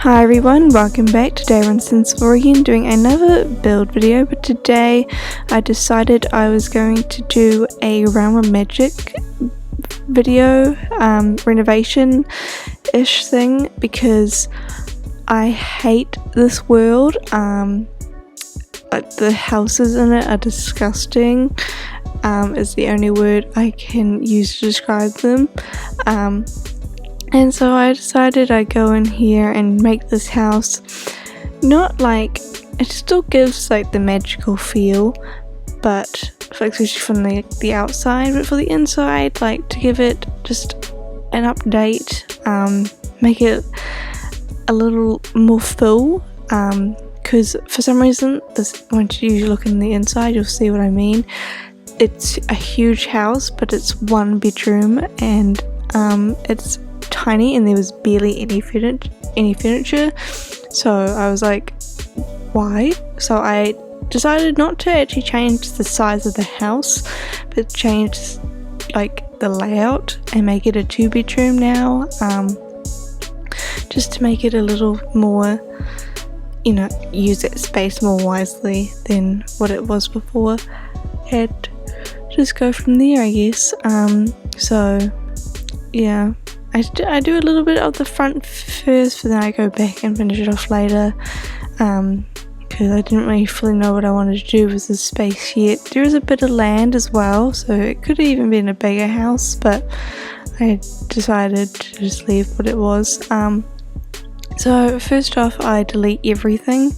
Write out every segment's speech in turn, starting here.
Hi everyone, welcome back. Today we're on Sensorian doing another build video, but today I decided I was going to do a Realm of Magic video, renovation-ish thing, because I hate this world. Like the houses in it are disgusting, is the only word I can use to describe them. And so I decided I'd go in here and make this house not like, it still gives like the magical feel, but especially from the outside, but for the inside, like to give it just an update, make it a little more full, because for some reason, once you look in the inside, you'll see what I mean. It's a huge house, but it's one bedroom, and it's tiny, and there was barely any furniture. So I was like, why? So I decided not to actually change the size of the house, but change like the layout and make it a 2-bedroom now, just to make it a little more, use that space more wisely than what it was before, and just go from there, I guess. So yeah, I do a little bit of the front first, but then I go back and finish it off later, because I didn't really fully know what I wanted to do with the space yet. There is a bit of land as well, so it could have even been a bigger house, but I decided to just leave what it was. So first off, I delete everything.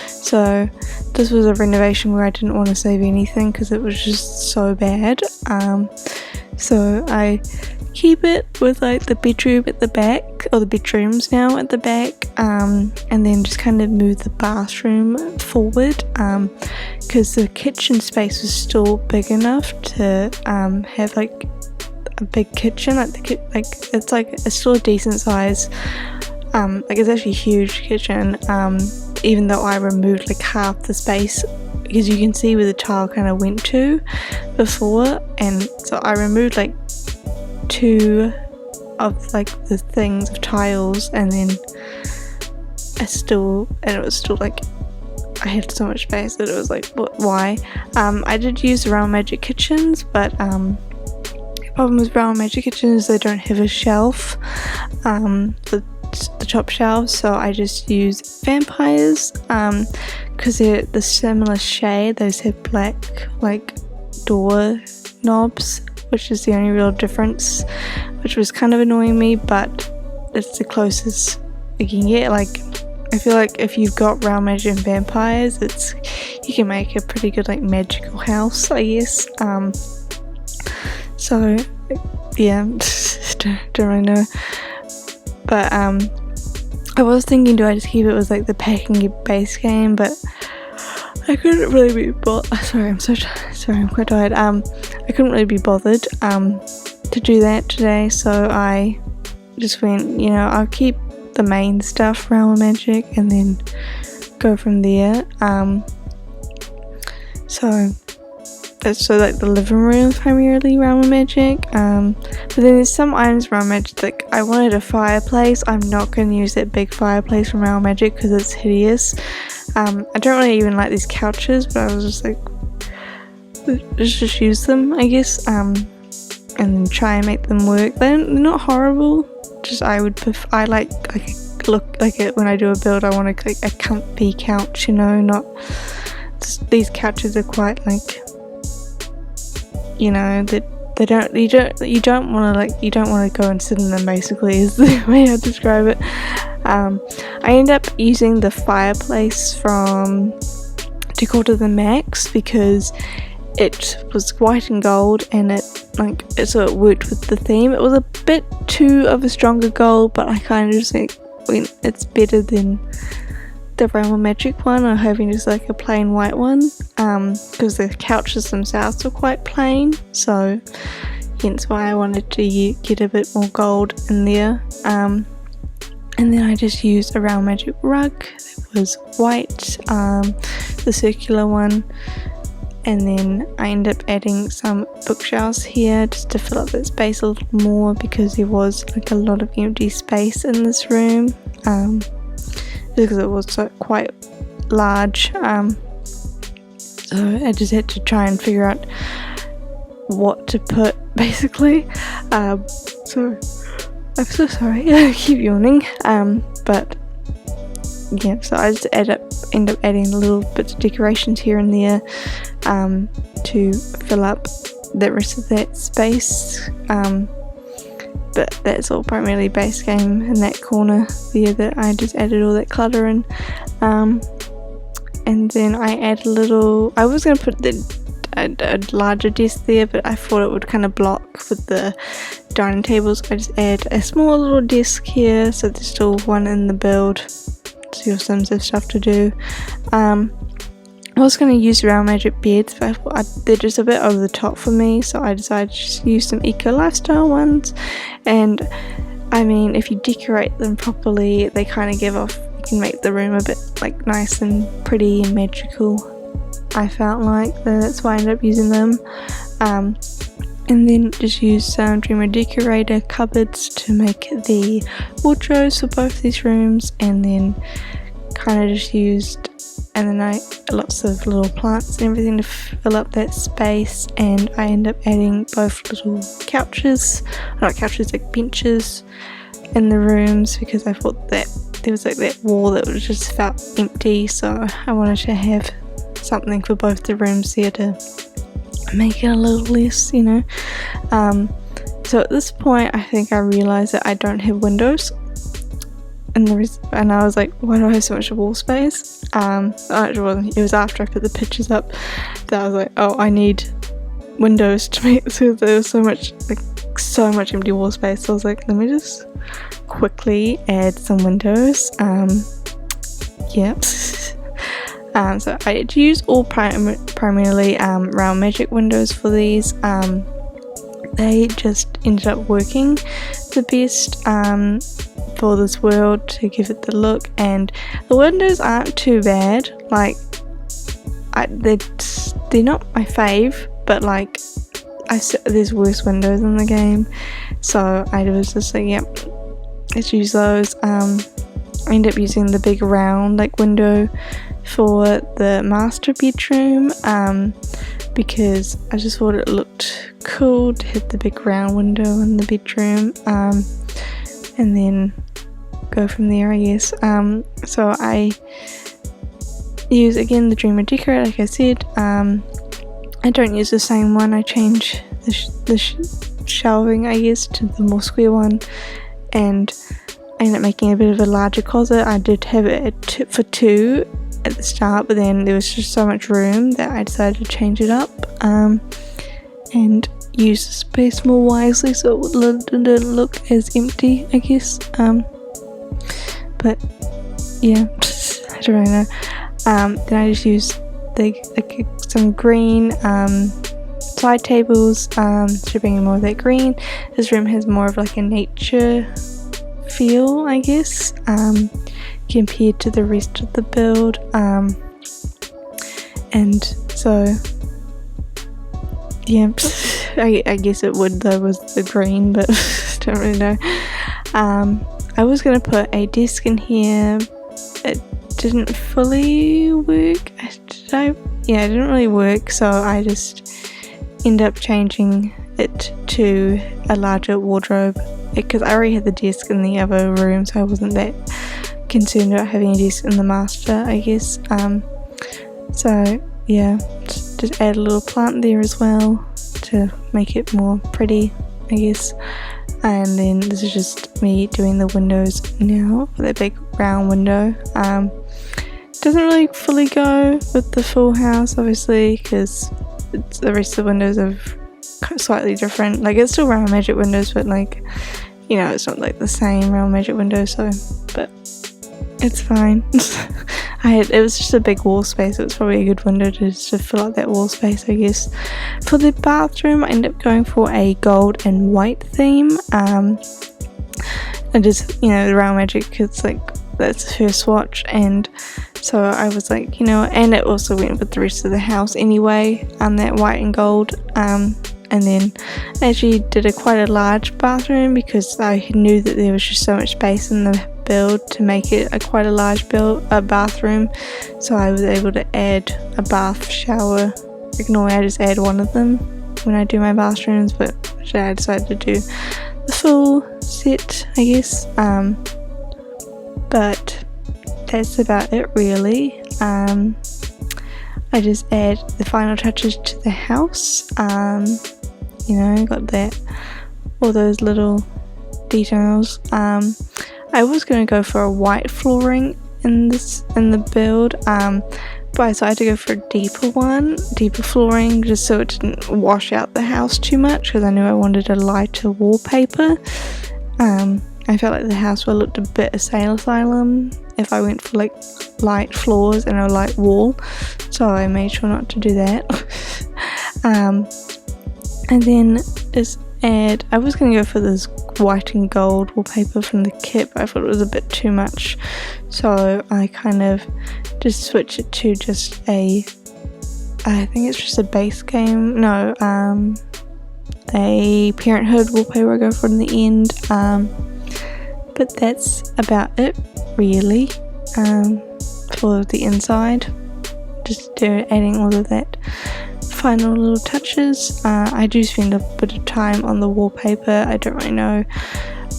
So this was a renovation where I didn't want to save anything because it was just so bad. So I keep it with like the bedroom at the back, or the bedrooms now at the back, and then just kind of move the bathroom forward, because the kitchen space was still big enough to have like a big kitchen. It's still a decent size. It's actually a huge kitchen, even though I removed like half the space, because you can see where the tile kind of went to before, and so I removed like 2 of like the things of tiles, and then it was still like I had so much space that it was like, why? I did use the Realm Magic kitchens, but the problem with Realm Magic kitchens is they don't have a shelf, the top shelf, so I just use vampires, because they're the similar shade. Those have black like door knobs, which is the only real difference, which was kind of annoying me, but it's the closest we can get. Like, I feel like if you've got Realm Magic and vampires, you can make a pretty good like magical house, I guess. So yeah, don't really know. But I was thinking, do I just keep it with like the packing base game, but I couldn't really be bothered. Sorry, I'm quite tired. I couldn't really be bothered to do that today, so I just went, I'll keep the main stuff, Realm of Magic, and then go from there. So like the living room is primarily Realm of Magic, but then there's some items Realm of Magic. Like I wanted a fireplace. I'm not going to use that big fireplace from Realm of Magic because it's hideous. I don't really even like these couches, but I was just like, let's just use them, I guess, and then try and make them work. They're not horrible, just I like look like it when I do a build. I want like a comfy couch, not just, these couches are quite like, you don't want to go and sit in them, basically, is the way I describe it. I ended up using the fireplace from Decor to the Max because it was white and gold, and so it worked with the theme. It was a bit too of a stronger gold, but I kind of just think it's better than the Realm of Magic one, or having just like a plain white one, because the couches themselves were quite plain, so hence why I wanted to get a bit more gold in there. And then I just used a Realm Magic rug that was white, the circular one, and then I ended up adding some bookshelves here just to fill up that space a little more, because there was like a lot of empty space in this room. because it was quite large. So I just had to try and figure out what to put, basically. So I'm so sorry, I keep yawning. But yeah, so I just end up adding little bits of decorations here and there to fill up the rest of that space. But that's all primarily base game in that corner there that I just added all that clutter in. And then I add a little, I was going to put a larger desk there, but I thought it would kind of block with the dining tables. I just add a small little desk here, so there's still one in the build, so your Sims have stuff to do. I was going to use round magic beds, but I thought they're just a bit over the top for me, so I decided to just use some eco lifestyle ones. And I mean, if you decorate them properly, they kind of give off, you can make the room a bit like nice and pretty and magical. I felt like that's why I ended up using them. And then just use some Dreamer Decorator cupboards to make the wardrobes for both these rooms, and then kind of just used, and then I lots of little plants and everything to fill up that space. And I end up adding both little couches, not couches, like benches in the rooms, because I thought that there was like that wall that was just felt empty, so I wanted to have something for both the rooms there to make it a little less, you know. So at this point I think I realized that I don't have windows, and I was like, why do I have so much wall space? It wasn't, it was after I put the pictures up that I was like, oh, I need windows to make this, because there was so much empty wall space. So I was like, let me just quickly add some windows. Yeah. So I use all primarily round magic windows for these. They just ended up working the best for this world to give it the look, and the windows aren't too bad. Like, they're not my fave, but like there's worse windows in the game, so I was just like, yep, let's use those. I ended up using the big round like window for the master bedroom, because I just thought it looked cool to have the big round window in the bedroom, and then go from there, I guess. So I use again the Dreamer Decorator, like I said. I don't use the same one, I change the shelving, I guess, to the more square one, and I ended up making a bit of a larger closet. I did have it for two at the start, but then there was just so much room that I decided to change it up, and use the space more wisely so it didn't look as empty, I guess. But yeah, I don't really know. Then I just used some green side tables to bring in more of that green. This room has more of like a nature feel, I guess, compared to the rest of the build, and so yeah, I guess it would though with the green, but don't really know. I was gonna put a desk in here. It didn't fully work. It didn't really work, so I just ended up changing it to a larger wardrobe, because I already had the desk in the other room, so I wasn't that concerned about having a desk in the master, I guess. So yeah, just add a little plant there as well to make it more pretty, I guess. And then this is just me doing the windows now for that big round window. Doesn't really fully go with the full house, obviously, because the rest of the windows are slightly different. Like, it's still round magic windows, but like, you know, it's not like the same round magic window, so, but it's fine. It was just a big wall space. It was probably a good window to fill up that wall space, I guess. For the bathroom, I ended up going for a gold and white theme. And just, you know, the round magic, it's like, that's her swatch, and so I was like, you know, and it also went with the rest of the house anyway, that white and gold. and then I actually did quite a large bathroom because I knew that there was just so much space in the build to make it quite a large bathroom, so I was able to add a bath shower. Like normally I just add one of them when I do my bathrooms, but I decided to do the full set, I guess. But that's about it really. I just add the final touches to the house. You know, got that, all those little details. I was going to go for a white flooring in the build, but I decided to go for a deeper flooring, just so it didn't wash out the house too much, because I knew I wanted a lighter wallpaper. I felt like the house would have looked a bit asylum if I went for like light floors and a light wall, so I made sure not to do that. And then just add, I was going to go for this white and gold wallpaper from the kit, but I thought it was a bit too much, so I kind of just switched it to just I think it's just a base game, a Parenthood wallpaper I go for in the end. But that's about it really, for the inside. Just adding all of that final little touches. I do spend a bit of time on the wallpaper. I don't really know,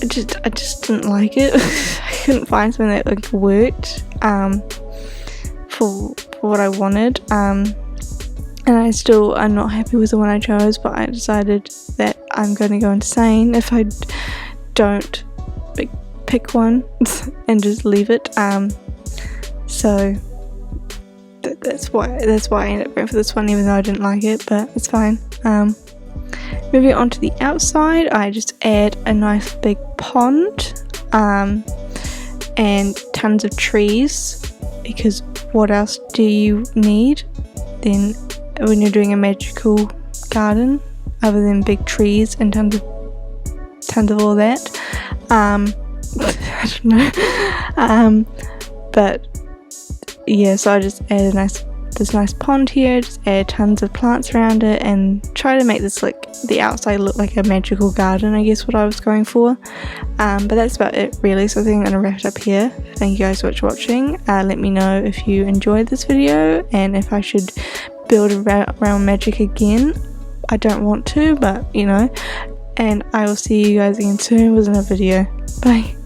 I just didn't like it. I couldn't find something that like worked for what I wanted, and I'm not happy with the one I chose, but I decided that I'm going to go insane if I don't pick one and just leave it. So that's why I ended up going for this one, even though I didn't like it, but it's fine. Moving on to the outside, I just add a nice big pond, and tons of trees, because what else do you need then when you're doing a magical garden other than big trees and tons of all that? I don't know. But yeah, so I just add this nice pond here, just add tons of plants around it, and try to make this like the outside look like a magical garden, I guess what I was going for. But that's about it really, so I think I'm going to wrap it up here. Thank you guys so much for watching. Let me know if you enjoyed this video and if I should build around magic again. I don't want to, but you know. And I will see you guys again soon with another video. Bye.